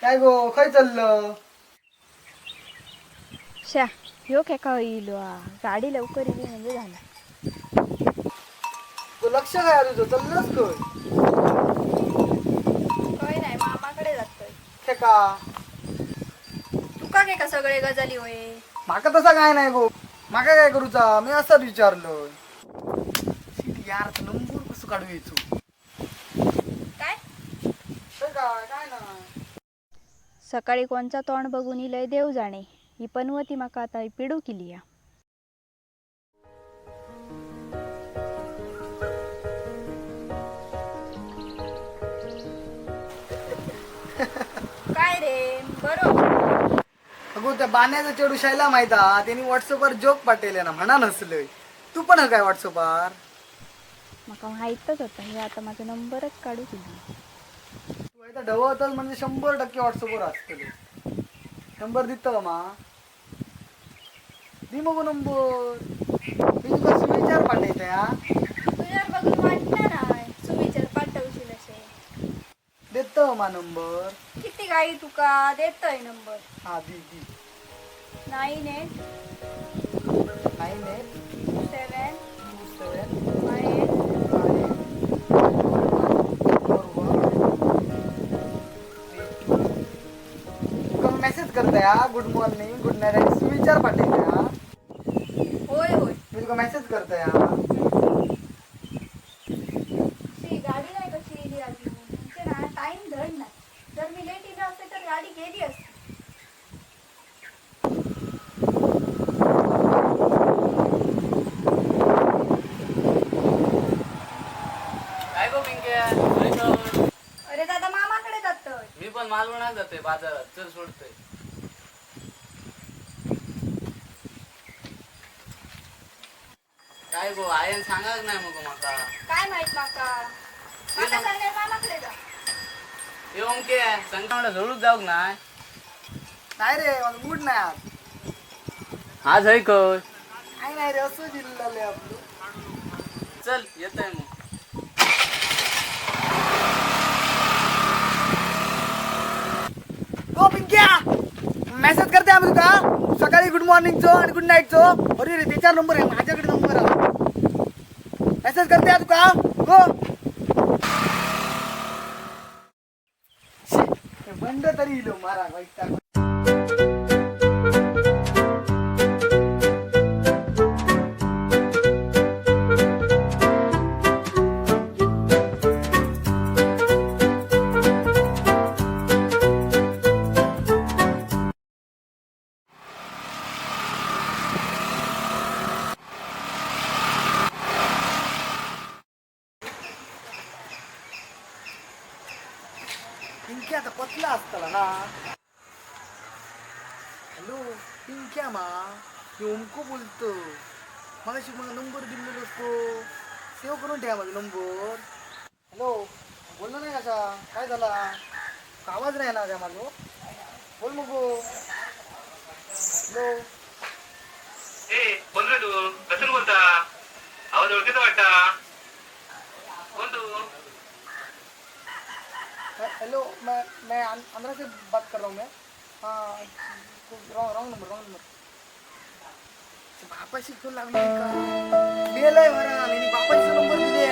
काय गो खय चाललं? शा ह्यो खेका येईल गाडी लवकर येईल म्हणजे झालं. तू लक्ष काय तुझं चाललंच काय नाही मामाकडे जातोय. खेका तुका का सगळे गजाली होय. माका तसा काय नाही गो. माका काय करूचा मी असंच विचारलं. यार नंबर कसं काढू यायचो काय काय ना सकाळी कोणचा तोंड बघून इलय देव जाणे. ही पनवती माका आता पिडू केली या. काय रे बरोबर. अगो त्या बाण्याचा चेडू शायला माहित हा त्यांनी व्हॉट्सअपवर जोक पाठवले ना म्हणा नसलंय. तू पण काय व्हॉट्सअपवर माका माहीतच होतं हे आता माझा नंबरच काढू केली. तू आता ढवळतच म्हणजे 100% व्हॉट्सअपवर असतले. नंबर दित मा दी मग नंबर मी तुला सुविचार पाठवते हा तुझ्यावर बघून वाटणार नाही सुविचार पाठवशील असे. देत मा नंबर किती गाई तुका देतोय नंबर. हा दी 98 7 मेसेज करते हा गुड मॉर्निंग गुड नाईट सुविचार पाठवते हा. होय होय. मी तुका मेसेज करते हा. ती गाडी नाही कशी इली अजून म्हणजे ना टाइम धड नाही. जर मी लेट इलं असते तर गाडी गेली असती. काय गो पिंक्या? अरे दादा मामाकडे जातोय. मी पण मालवणात जातोय बाजारात. चल सोडतोय. काय गो आयन सांगाच नाही मग माका. काय माहित माका. माका सांगणार मामाकडे जा. हे ओमके संकटाला झोडूक जाऊक नाही. नाही रे मला मूड नाही आज. आज है काय? काय नाही रे असं दिलेलं आपलं. चल येतोय मग. ओ पिंक्या मेसेज करते आम्ही तुका सकाळी गुड मॉर्निंगचो आणि गुड नाईटचो. अरे रे त्याचा नंबर आहे माझ्याकडे नंबर आहे. मेसेज करते हा तुका हो. बंद तरी इलो मारा वाईट. पिंक्या आता पतला असताला ना. हॅलो पिंक्या मा मी ओमको बोलतो. मगाशी मला नंबर दिलेलो असतो सेव्ह करून ठेवा माझा नंबर. हॅलो बोललो नाही कसा काय झाला आवाज नाही ना त्या माझं बोल मग. हॅलो कोण रे तू कसं बोलता आवाज ओळखीचा वाटता कोण तू हेलो मैं आंध्रा से बात कर रहा हूँ मैं. हाँ रॉन्ग नंबर बापाशी फोन लागली का लिहिलंय मला आणि बापाशी नंबर दिले.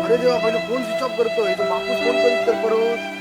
अरे देवा पहिले फोन स्विच ऑफ करतो. हे तो बापूस फोन करीत तर परत